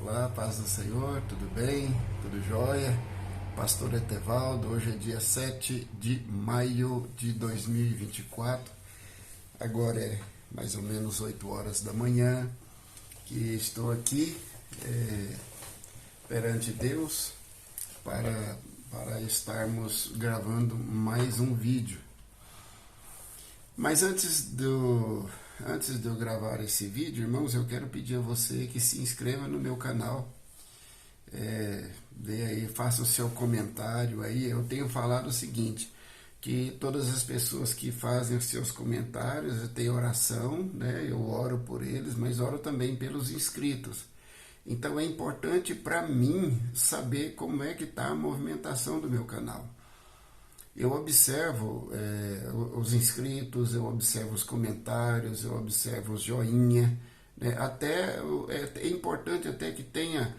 Olá, paz do Senhor, tudo bem? Tudo jóia? Pastor Etevaldo, hoje é dia 7 de maio de 2024, agora é mais ou menos 8 horas da manhã, que estou aqui perante Deus para estarmos gravando mais um vídeo. Mas antes de eu gravar esse vídeo, irmãos, eu quero pedir a você que se inscreva no meu canal. Dê aí, faça o seu comentário aí. Eu tenho falado o seguinte, que todas as pessoas que fazem os seus comentários, eu tenho oração, né? Eu oro por eles, mas oro também pelos inscritos. Então é importante para mim saber como é que está a movimentação do meu canal. Eu observo os inscritos, eu observo os comentários, eu observo os joinha, né? Até é importante até que tenha,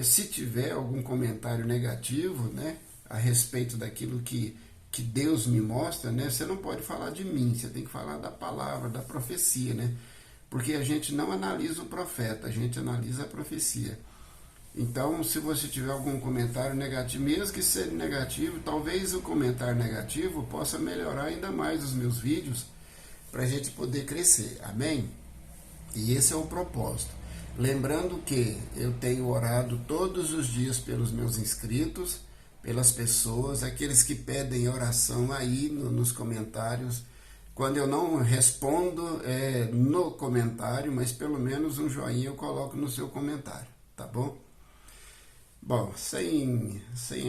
se tiver algum comentário negativo, né, a respeito daquilo que Deus me mostra, né, você não pode falar de mim, você tem que falar da palavra, da profecia, né? Porque a gente não analisa o profeta, a gente analisa a profecia. Então, se você tiver algum comentário negativo, mesmo que seja negativo, talvez o comentário negativo possa melhorar ainda mais os meus vídeos para a gente poder crescer, amém? E esse é o propósito. Lembrando que eu tenho orado todos os dias pelos meus inscritos, pelas pessoas, aqueles que pedem oração aí nos comentários. Quando eu não respondo no comentário, mas pelo menos um joinha eu coloco no seu comentário, tá bom? Bom, sem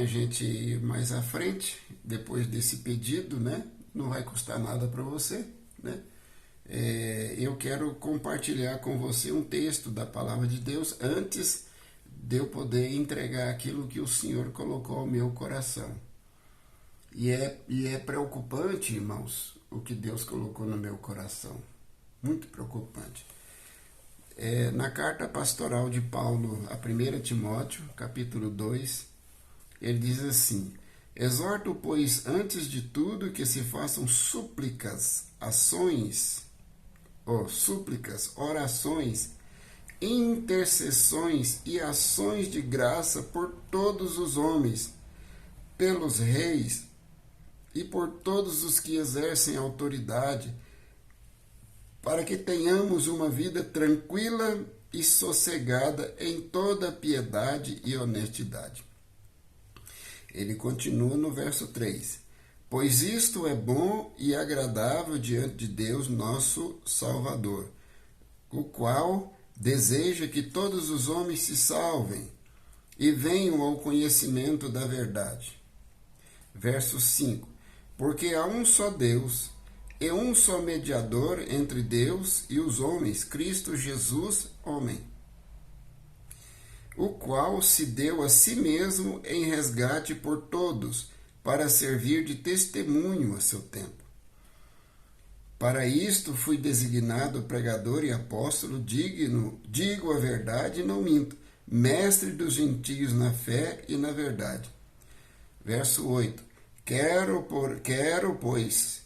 a gente ir mais à frente, depois desse pedido, né? Não vai custar nada para você, né? Eu quero compartilhar com você um texto da Palavra de Deus antes de eu poder entregar aquilo que o Senhor colocou ao meu coração. E é preocupante, irmãos, o que Deus colocou no meu coração. Muito preocupante. Na carta pastoral de Paulo a 1 Timóteo, capítulo 2, ele diz assim: exorto, pois, antes de tudo que se façam súplicas, orações, intercessões e ações de graça por todos os homens, pelos reis e por todos os que exercem autoridade, para que tenhamos uma vida tranquila e sossegada em toda piedade e honestidade. Ele continua no verso 3. Pois isto é bom e agradável diante de Deus, nosso Salvador, o qual deseja que todos os homens se salvem e venham ao conhecimento da verdade. Verso 5. Porque há um só Deus e um só mediador entre Deus e os homens, Cristo Jesus, homem, o qual se deu a si mesmo em resgate por todos, para servir de testemunho a seu tempo. Para isto fui designado pregador e apóstolo, digo a verdade e não minto, mestre dos gentios na fé e na verdade. Verso 8. Quero, pois,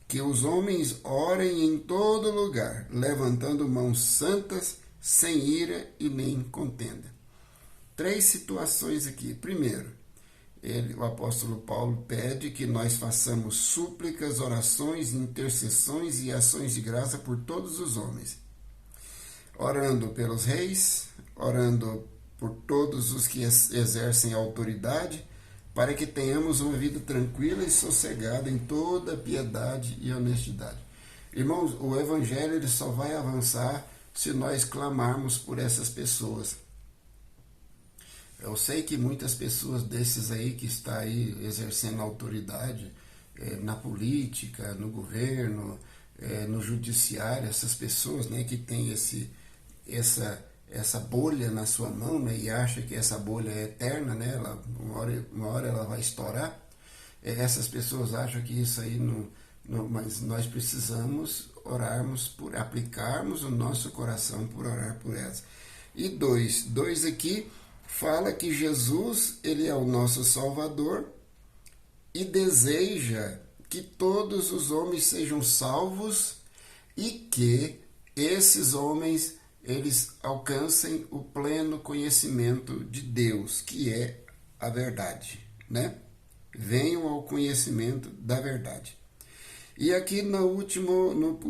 que os homens orem em todo lugar, levantando mãos santas, sem ira e nem contenda. 3 situações aqui. Primeiro, o apóstolo Paulo pede que nós façamos súplicas, orações, intercessões e ações de graça por todos os homens. Orando pelos reis, orando por todos os que exercem autoridade, para que tenhamos uma vida tranquila e sossegada em toda piedade e honestidade. Irmãos, o evangelho ele só vai avançar se nós clamarmos por essas pessoas. Eu sei que muitas pessoas desses aí que estão aí exercendo autoridade na política, no governo, no judiciário, essas pessoas, né, que têm essa bolha na sua mão, né, e acha que essa bolha é eterna, né, uma hora ela vai estourar. Essas pessoas acham que isso aí mas nós precisamos orarmos aplicarmos o nosso coração por orar por elas. E dois aqui fala que Jesus, ele é o nosso Salvador e deseja que todos os homens sejam salvos e que esses homens eles alcancem o pleno conhecimento de Deus, que é a verdade, né? Venham ao conhecimento da verdade. E aqui no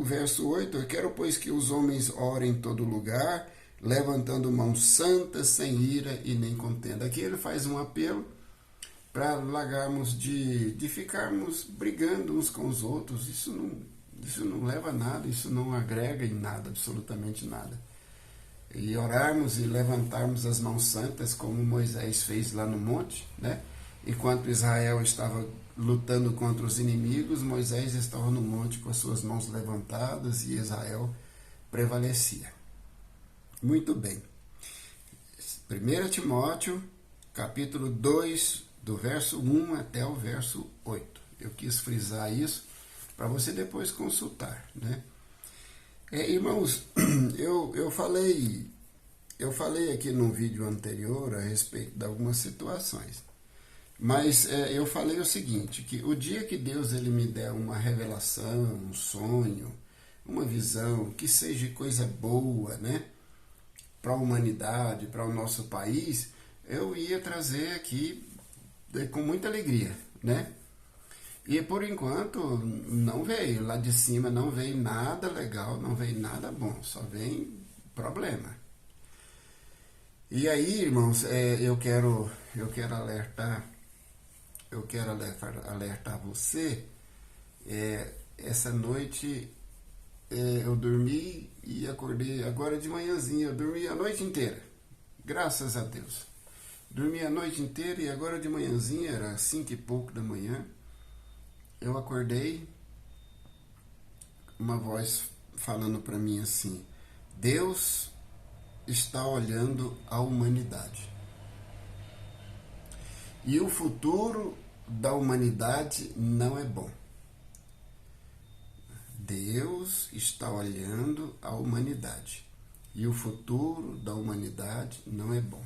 verso 8, eu quero, pois, que os homens orem em todo lugar, levantando mãos santas, sem ira e nem contenda. Aqui ele faz um apelo para largarmos de ficarmos brigando uns com os outros. Isso não leva a nada, isso não agrega em nada, absolutamente nada. E orarmos e levantarmos as mãos santas, como Moisés fez lá no monte, né? Enquanto Israel estava lutando contra os inimigos, Moisés estava no monte com as suas mãos levantadas e Israel prevalecia. Muito bem. 1 Timóteo, capítulo 2, do verso 1 até o verso 8. Eu quis frisar isso para você depois consultar, né? Irmãos, eu falei aqui num vídeo anterior a respeito de algumas situações. Mas eu falei o seguinte, que o dia que Deus ele me der uma revelação, um sonho, uma visão, que seja coisa boa, né, para a humanidade, para o nosso país, eu ia trazer aqui com muita alegria, né? E por enquanto não veio, lá de cima não veio nada legal, não veio nada bom, só vem problema. E aí, irmãos, eu quero alertar você. Essa noite eu dormi e acordei agora de manhãzinha. Eu dormi a noite inteira, graças a Deus. Dormi a noite inteira e agora de manhãzinha, era 5 e pouco da manhã, eu acordei, uma voz falando para mim assim: Deus está olhando a humanidade. E o futuro da humanidade não é bom. Deus está olhando a humanidade. E o futuro da humanidade não é bom.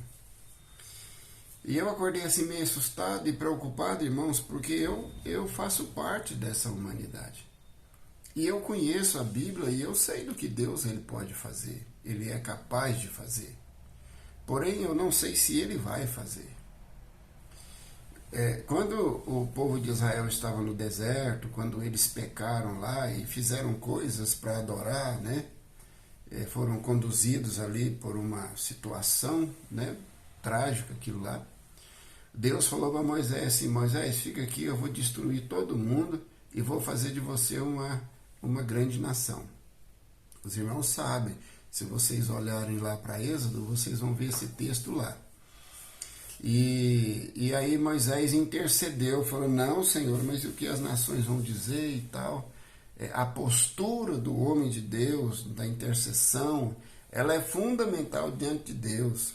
E eu acordei assim meio assustado e preocupado, irmãos, porque eu faço parte dessa humanidade. E eu conheço a Bíblia e eu sei do que Deus ele pode fazer. Ele é capaz de fazer. Porém, eu não sei se ele vai fazer. Quando o povo de Israel estava no deserto, quando eles pecaram lá e fizeram coisas para adorar, né? Foram conduzidos ali por uma situação, né, trágica, aquilo lá. Deus falou para Moisés assim: Moisés, fica aqui, eu vou destruir todo mundo e vou fazer de você uma grande nação. Os irmãos sabem, se vocês olharem lá para Êxodo, vocês vão ver esse texto lá. E aí Moisés intercedeu, falou: não, Senhor, mas o que as nações vão dizer e tal? A postura do homem de Deus, da intercessão, ela é fundamental diante de Deus.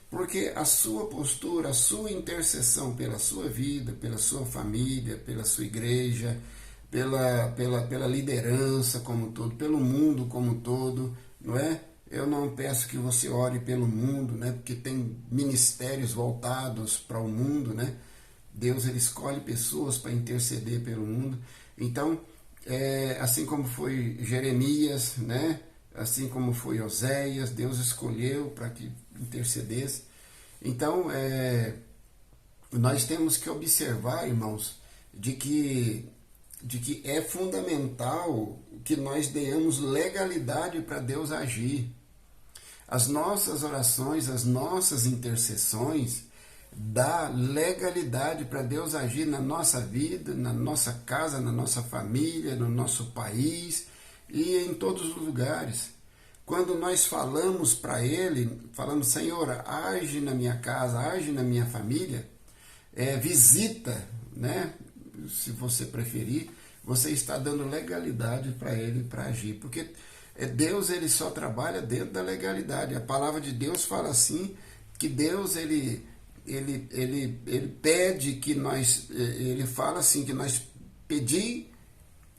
Porque a sua postura, a sua intercessão pela sua vida, pela sua família, pela sua igreja, pela liderança como um todo, pelo mundo como um todo, não é? Eu não peço que você ore pelo mundo, né? Porque tem ministérios voltados para o mundo, né? Deus ele escolhe pessoas para interceder pelo mundo. Então, assim como foi Jeremias, né? Assim como foi Oséias, Deus escolheu para que intercedesse. Então, nós temos que observar, irmãos, de que é fundamental que nós demos legalidade para Deus agir. As nossas orações, as nossas intercessões, dá legalidade para Deus agir na nossa vida, na nossa casa, na nossa família, no nosso país e em todos os lugares. Quando nós falamos para Ele, falamos: Senhor, age na minha casa, age na minha família, visita, né? Se você preferir, você está dando legalidade para Ele para agir, porque Deus ele só trabalha dentro da legalidade. A palavra de Deus fala assim, que Deus ele pede que nós, ele fala assim, que nós pedi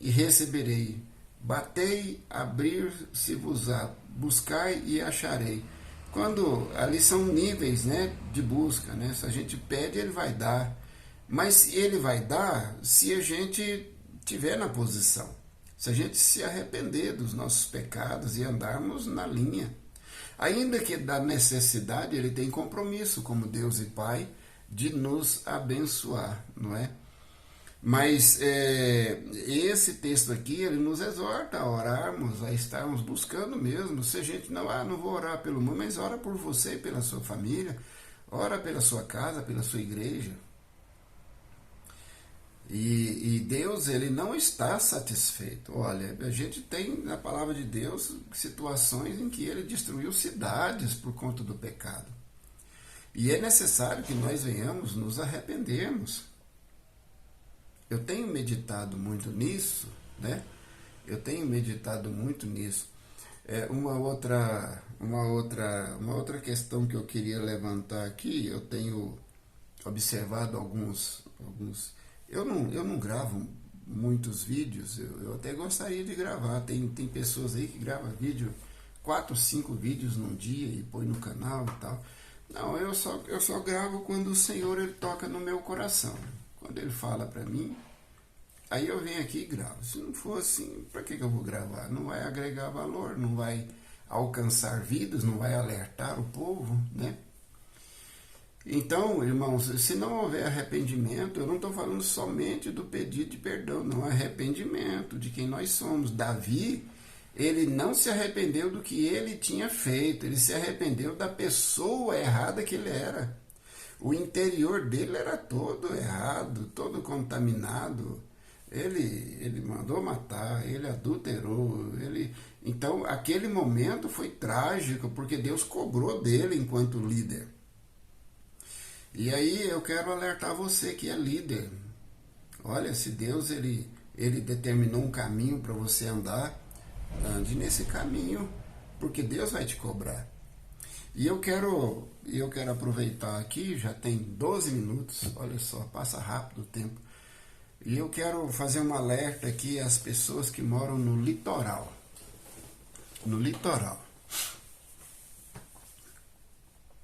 e receberei, batei, abrir-se-vos-á, buscai e acharei. Quando ali são níveis, né, de busca, né? Se a gente pede, ele vai dar, mas ele vai dar se a gente tiver na posição, se a gente se arrepender dos nossos pecados e andarmos na linha, Ainda que da necessidade, ele tem compromisso como Deus e Pai de nos abençoar, não é? Mas esse texto aqui, ele nos exorta a orarmos, a estarmos buscando mesmo. Se a gente não vou orar pelo mundo, mas ora por você e pela sua família, ora pela sua casa, pela sua igreja. E Deus, ele não está satisfeito. Olha, a gente tem na palavra de Deus situações em que ele destruiu cidades por conta do pecado. E é necessário que nós venhamos nos arrependermos. Eu tenho meditado muito nisso, né? Eu tenho meditado muito nisso. Uma outra questão que eu queria levantar aqui, eu tenho observado alguns. Eu não gravo muitos vídeos, eu até gostaria de gravar. Tem pessoas aí que gravam vídeo, 4, 5 vídeos num dia e põe no canal e tal. Não, eu só gravo quando o Senhor ele toca no meu coração. Quando ele fala para mim, aí eu venho aqui e gravo. Se não for assim, para que eu vou gravar? Não vai agregar valor, não vai alcançar vidas, não vai alertar o povo, né? Então, irmãos, se não houver arrependimento, eu não estou falando somente do pedido de perdão, não, arrependimento de quem nós somos. Davi, ele não se arrependeu do que ele tinha feito, ele se arrependeu da pessoa errada que ele era. O interior dele era todo errado, todo contaminado. Ele mandou matar, ele adulterou, então aquele momento foi trágico, porque Deus cobrou dele enquanto líder. E aí eu quero alertar você que é líder. Olha, se Deus ele determinou um caminho para você andar, ande nesse caminho, porque Deus vai te cobrar. E eu quero aproveitar aqui, já tem 12 minutos, olha só, passa rápido o tempo. E eu quero fazer um alerta aqui às pessoas que moram no litoral. No litoral.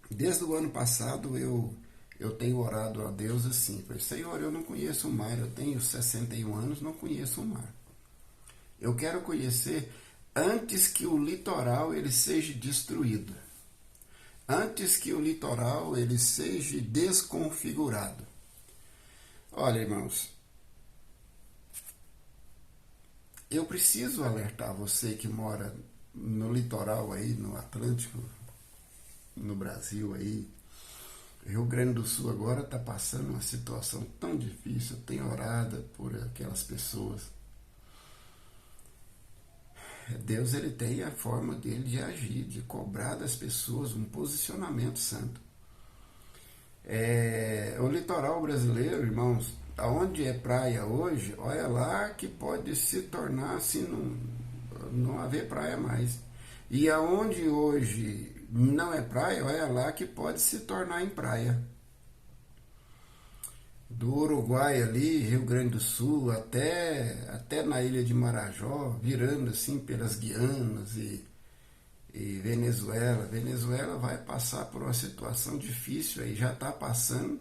Desde o ano passado eu tenho orado a Deus assim, Senhor, eu não conheço o mar, eu tenho 61 anos, não conheço o mar. Eu quero conhecer antes que o litoral ele seja destruído. Antes que o litoral ele seja desconfigurado. Olha, irmãos, eu preciso alertar você que mora no litoral aí, no Atlântico, no Brasil aí. Rio Grande do Sul agora está passando uma situação tão difícil, eu tenho orado por aquelas pessoas. Deus ele tem a forma dele de agir, de cobrar das pessoas um posicionamento santo. O litoral brasileiro, irmãos, aonde é praia hoje, olha lá que pode se tornar assim, não haver praia mais. E aonde hoje não é praia, olha lá que pode se tornar em praia. Do Uruguai ali, Rio Grande do Sul, até na ilha de Marajó, virando assim pelas Guianas e Venezuela. Venezuela vai passar por uma situação difícil aí, já está passando,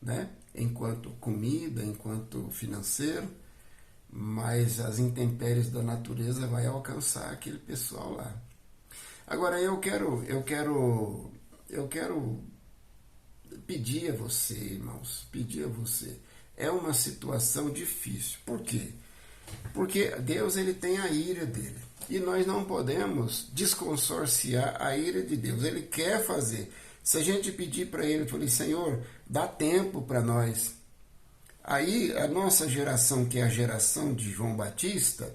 né? Enquanto comida, enquanto financeiro, mas as intempéries da natureza vai alcançar aquele pessoal lá. Agora eu quero pedir a você, irmãos, pedir a você. É uma situação difícil. Por quê? Porque Deus ele tem a ira dele. E nós não podemos desconsorciar a ira de Deus. Ele quer fazer. Se a gente pedir para ele, falar, Senhor, dá tempo para nós. Aí a nossa geração, que é a geração de João Batista,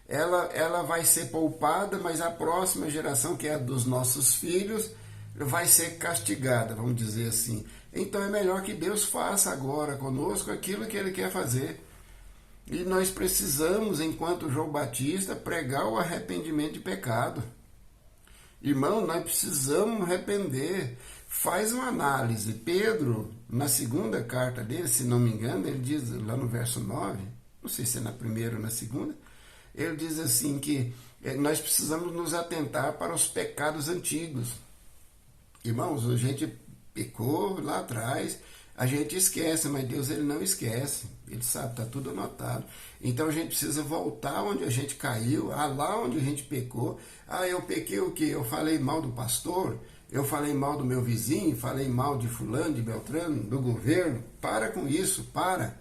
ela vai ser poupada, mas a próxima geração, que é a dos nossos filhos, vai ser castigada, vamos dizer assim. Então é melhor que Deus faça agora conosco aquilo que Ele quer fazer. E nós precisamos, enquanto João Batista, pregar o arrependimento de pecado. Irmão, nós precisamos arrepender. Faz uma análise. Pedro, na segunda carta dele, se não me engano, ele diz lá no verso 9, não sei se é na primeira ou na segunda, ele diz assim que nós precisamos nos atentar para os pecados antigos. Irmãos, a gente pecou lá atrás, A gente esquece, mas Deus ele não esquece. Ele sabe, está tudo anotado. Então a gente precisa voltar onde a gente caiu, lá onde a gente pecou. Eu pequei o quê? Eu falei mal do pastor, eu falei mal do meu vizinho, falei mal de fulano, de Beltrano, do governo. Para com isso, para.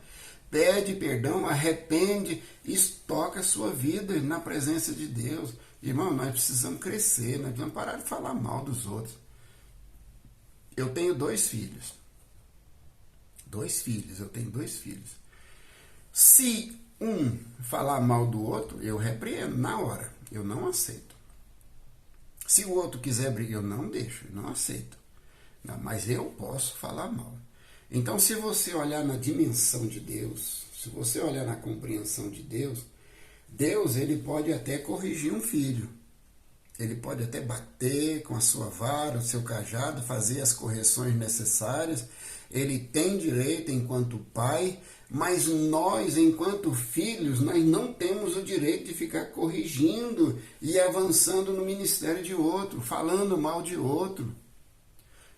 Pede perdão, arrepende e toca a sua vida na presença de Deus. Irmão, nós precisamos crescer, nós precisamos parar de falar mal dos outros. Eu tenho 2 filhos. Eu tenho 2 filhos. Se um falar mal do outro, eu repreendo na hora, eu não aceito. Se o outro quiser brigar, eu não deixo, eu não aceito. Não, mas eu posso falar mal. Então, se você olhar na dimensão de Deus, se você olhar na compreensão de Deus, Deus ele pode até corrigir um filho. Ele pode até bater com a sua vara, o seu cajado, fazer as correções necessárias. Ele tem direito enquanto pai, mas nós, enquanto filhos, nós não temos o direito de ficar corrigindo e avançando no ministério de outro, falando mal de outro.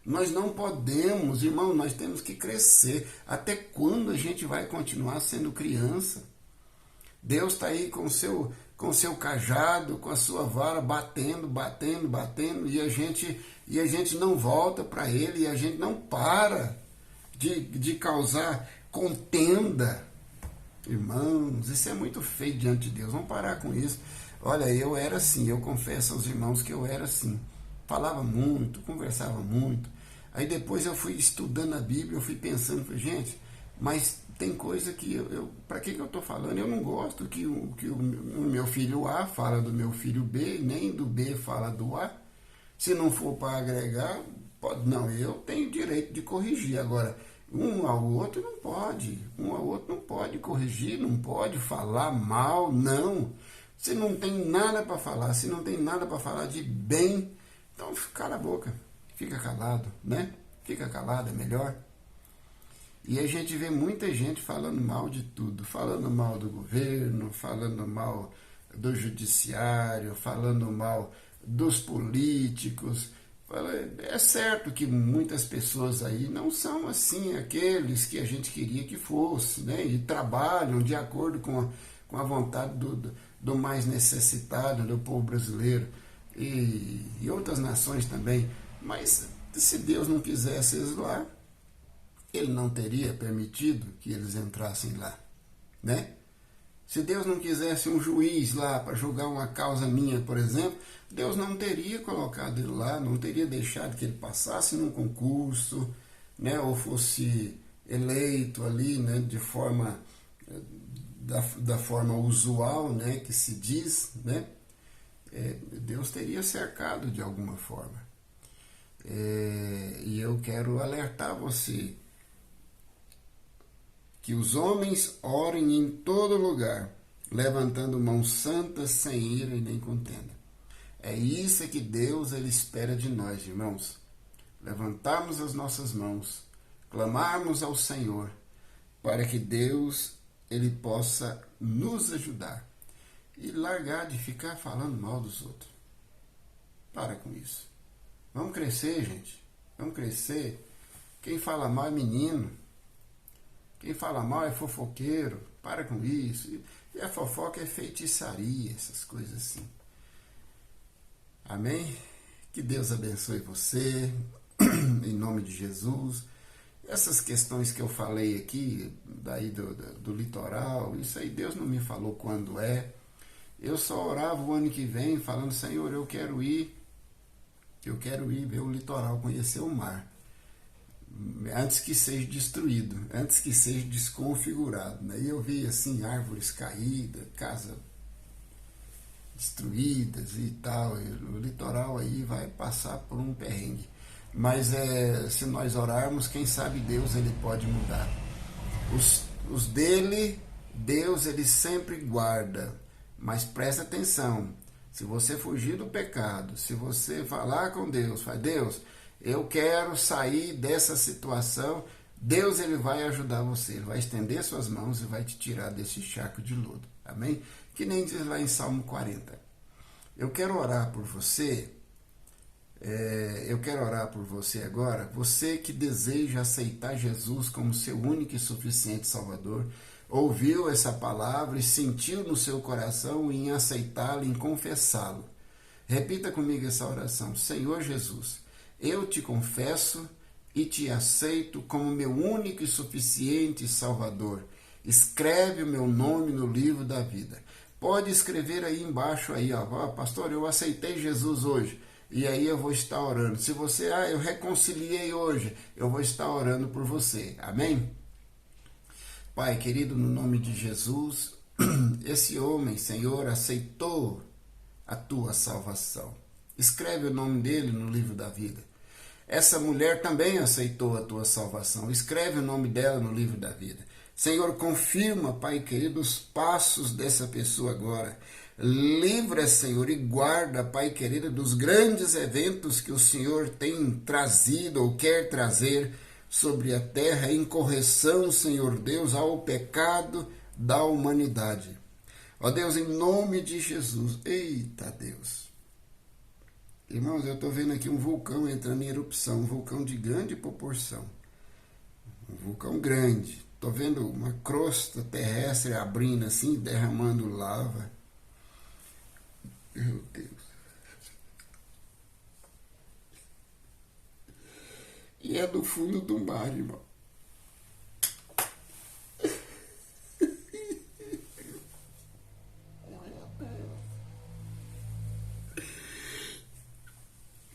Nós não podemos, irmão, nós temos que crescer. Até quando a gente vai continuar sendo criança? Deus está aí com o seu cajado, com a sua vara, batendo, e a gente não volta para Ele, e a gente não para de causar contenda. Irmãos, isso é muito feio diante de Deus, vamos parar com isso. Olha, eu era assim, eu confesso aos irmãos que eu era assim. Falava muito, conversava muito. Aí depois eu fui estudando a Bíblia, eu fui pensando, gente, mas tem coisa que para que eu estou falando? Eu não gosto que o meu filho A fala do meu filho B, nem do B fala do A. Se não for para agregar, pode, não, eu tenho direito de corrigir. Agora, um ao outro não pode corrigir, não pode falar mal, não. Se não tem nada para falar, se não tem nada para falar de bem, então cala a boca, fica calado, né? Fica calado, é melhor. E a gente vê muita gente falando mal de tudo, falando mal do governo, falando mal do judiciário, falando mal dos políticos. É certo que muitas pessoas aí não são assim aqueles que a gente queria que fosse, né? E trabalham de acordo com a vontade do mais necessitado, do povo brasileiro e outras nações também. Mas se Deus não quisesse eles lá, Ele não teria permitido que eles entrassem lá, né? Se Deus não quisesse um juiz lá para julgar uma causa minha, por exemplo, Deus não teria colocado ele lá, não teria deixado que ele passasse num concurso, né, ou fosse eleito ali, né, de forma da forma usual, né, que se diz, né? Deus teria cercado de alguma forma. E eu quero alertar você que os homens orem em todo lugar, levantando mãos santas, sem ira e nem contenda. É isso que Deus ele espera de nós, irmãos. Levantarmos as nossas mãos, clamarmos ao Senhor, para que Deus ele possa nos ajudar e largar de ficar falando mal dos outros. Para com isso. Vamos crescer, gente. Vamos crescer. Quem fala mal é menino. Quem fala mal é fofoqueiro, para com isso. E a fofoca é feitiçaria, essas coisas assim. Amém? Que Deus abençoe você, em nome de Jesus. Essas questões que eu falei aqui, daí do litoral, isso aí Deus não me falou quando é. Eu só orava o ano que vem, falando, Senhor, eu quero ir ver o litoral, conhecer o mar. Antes que seja destruído, antes que seja desconfigurado, né? E eu vi assim árvores caídas, casas destruídas e tal, e o litoral aí vai passar por um perrengue, mas se nós orarmos, quem sabe Deus ele pode mudar. Os dele, Deus ele sempre guarda, mas presta atenção, se você fugir do pecado, se você falar com Deus, fala, Deus, eu quero sair dessa situação, Deus ele vai ajudar você, ele vai estender suas mãos e vai te tirar desse charco de lodo, amém? Que nem diz lá em Salmo 40. Eu quero orar por você Eu quero orar por você agora. Você que deseja aceitar Jesus como seu único e suficiente Salvador, ouviu essa palavra e sentiu no seu coração em aceitá-lo, em confessá-lo. Repita comigo essa oração. Senhor Jesus, eu te confesso e te aceito como meu único e suficiente Salvador. Escreve o meu nome no livro da vida. Pode escrever aí embaixo aí, ó, pastor, eu aceitei Jesus hoje. E aí eu vou estar orando. Se você, eu reconciliei hoje, eu vou estar orando por você. Amém? Pai querido, no nome de Jesus, esse homem, Senhor, aceitou a tua salvação. Escreve o nome dele no livro da vida. Essa mulher também aceitou a tua salvação. Escreve o nome dela no livro da vida. Senhor, confirma, Pai querido, os passos dessa pessoa agora. Livra, Senhor, e guarda, Pai querido, dos grandes eventos que o Senhor tem trazido ou quer trazer sobre a terra em correção, Senhor Deus, ao pecado da humanidade. Ó Deus, em nome de Jesus. Eita Deus. Irmãos, eu estou vendo aqui um vulcão entrando em erupção, um vulcão de grande proporção. Um vulcão grande. Estou vendo uma crosta terrestre abrindo assim, derramando lava. Meu Deus. E é do fundo do mar, irmão.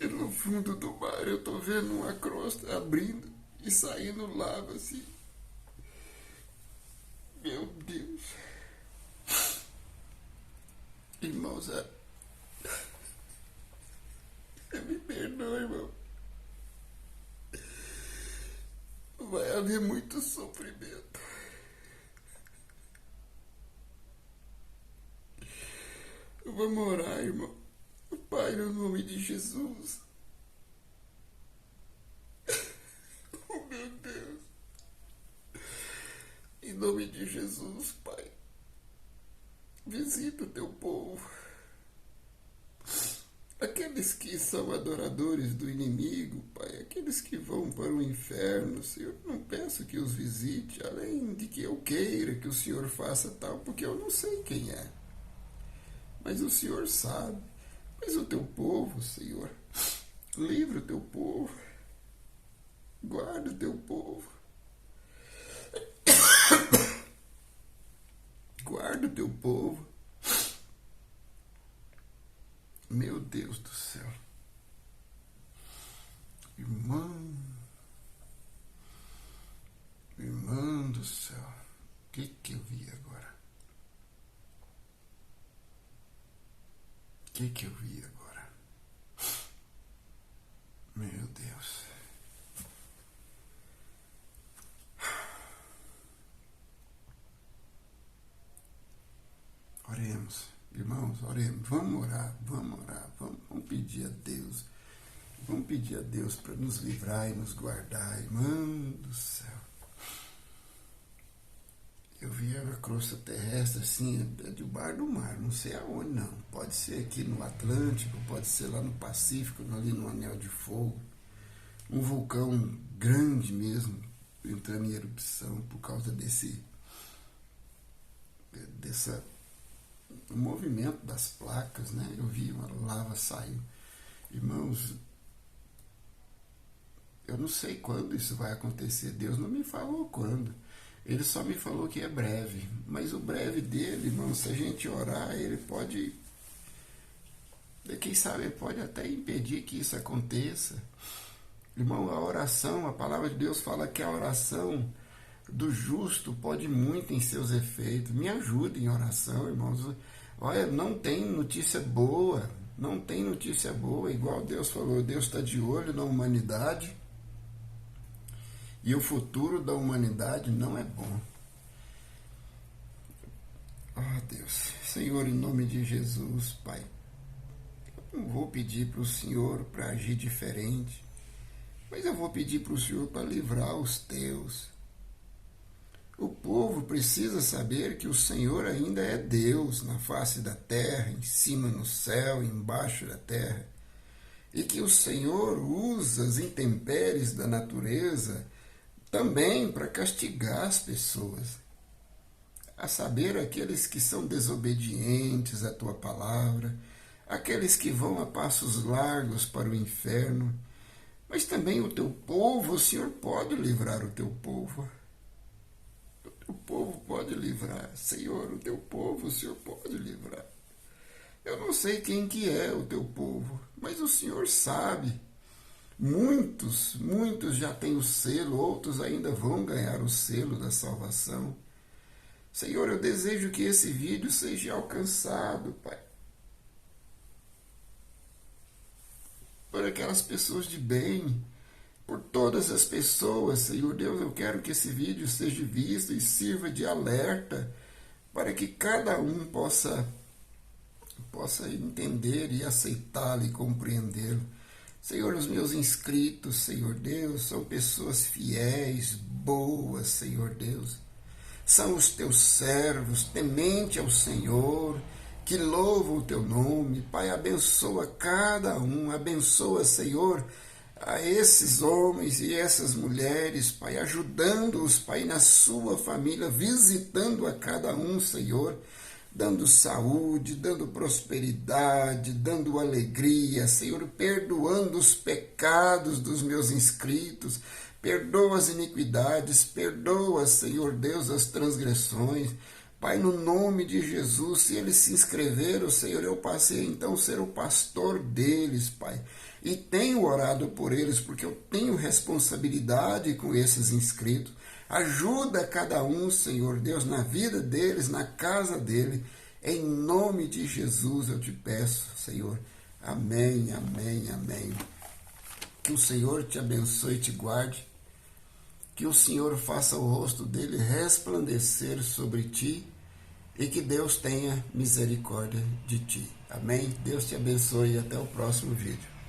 E no fundo do mar eu tô vendo uma crosta abrindo e saindo lava assim. Meu Deus. Irmãos, me perdoe, irmão. Vai haver muito sofrimento. Vamos orar, irmão. Pai, no nome de Jesus. Oh, meu Deus. Em nome de Jesus, Pai. Visita o teu povo. Aqueles que são adoradores do inimigo, Pai, aqueles que vão para o inferno, Senhor, não peço que os visite, além de que eu queira que o Senhor faça tal, porque eu não sei quem é. Mas o Senhor sabe. Mas o teu povo, Senhor, livra o teu povo, guarda o teu povo, guarda o teu povo. Meu Deus do céu. Irmã do céu, o que eu vi agora? O que eu vi agora? Meu Deus. Oremos, irmãos, oremos. Vamos orar, vamos pedir a Deus. Vamos pedir a Deus para nos livrar e nos guardar, irmão do céu. Eu vi a crosta terrestre assim, debaixo do mar, não sei aonde não. Pode ser aqui no Atlântico, pode ser lá no Pacífico, ali no Anel de Fogo. Um vulcão grande mesmo, entrando em erupção por causa desse movimento das placas, né? Eu vi uma lava saindo. Irmãos, eu não sei quando isso vai acontecer. Deus não me falou quando. Ele só me falou que é breve. Mas o breve dele, irmão, se a gente orar, ele pode... Quem sabe ele pode até impedir que isso aconteça. Irmão, a oração, a palavra de Deus fala que a oração do justo pode muito em seus efeitos. Me ajude em oração, irmãos. Olha, não tem notícia boa. Não tem notícia boa. Igual Deus falou, Deus está de olho na humanidade. E o futuro da humanidade não é bom. Deus. Senhor, em nome de Jesus, Pai. Eu não vou pedir para o Senhor para agir diferente. Mas eu vou pedir para o Senhor para livrar os teus. O povo precisa saber que o Senhor ainda é Deus na face da terra, em cima no céu, embaixo da terra. e que o Senhor usa as intempéries da natureza também para castigar as pessoas, a saber, aqueles que são desobedientes à tua palavra, aqueles que vão a passos largos para o inferno, mas também o teu povo. O Senhor pode livrar o teu povo. O teu povo pode livrar, Senhor, o teu povo, o Senhor pode livrar. Eu não sei quem que é o teu povo, mas o Senhor sabe. Muitos já têm o selo, outros ainda vão ganhar o selo da salvação. Senhor, eu desejo que esse vídeo seja alcançado, Pai, por aquelas pessoas de bem, por todas as pessoas. Senhor Deus, eu quero que esse vídeo seja visto e sirva de alerta para que cada um possa entender e aceitá-lo e compreendê-lo. Senhor, os meus inscritos, Senhor Deus, são pessoas fiéis, boas, Senhor Deus. São os teus servos, temente ao Senhor, que louvam o teu nome. Pai, abençoa cada um, abençoa, Senhor, a esses homens e essas mulheres, Pai, ajudando-os, Pai, na sua família, visitando a cada um, Senhor, dando saúde, dando prosperidade, dando alegria, Senhor, perdoando os pecados dos meus inscritos, perdoa as iniquidades, perdoa, Senhor Deus, as transgressões. Pai, no nome de Jesus, se eles se inscreveram, Senhor, eu passei então a ser o pastor deles, Pai. E tenho orado por eles, porque eu tenho responsabilidade com esses inscritos. Ajuda cada um, Senhor Deus, na vida deles, na casa dele. Em nome de Jesus eu te peço, Senhor. Amém, amém, amém. Que o Senhor te abençoe e te guarde. Que o Senhor faça o rosto dele resplandecer sobre ti e que Deus tenha misericórdia de ti. Amém? Deus te abençoe e até o próximo vídeo.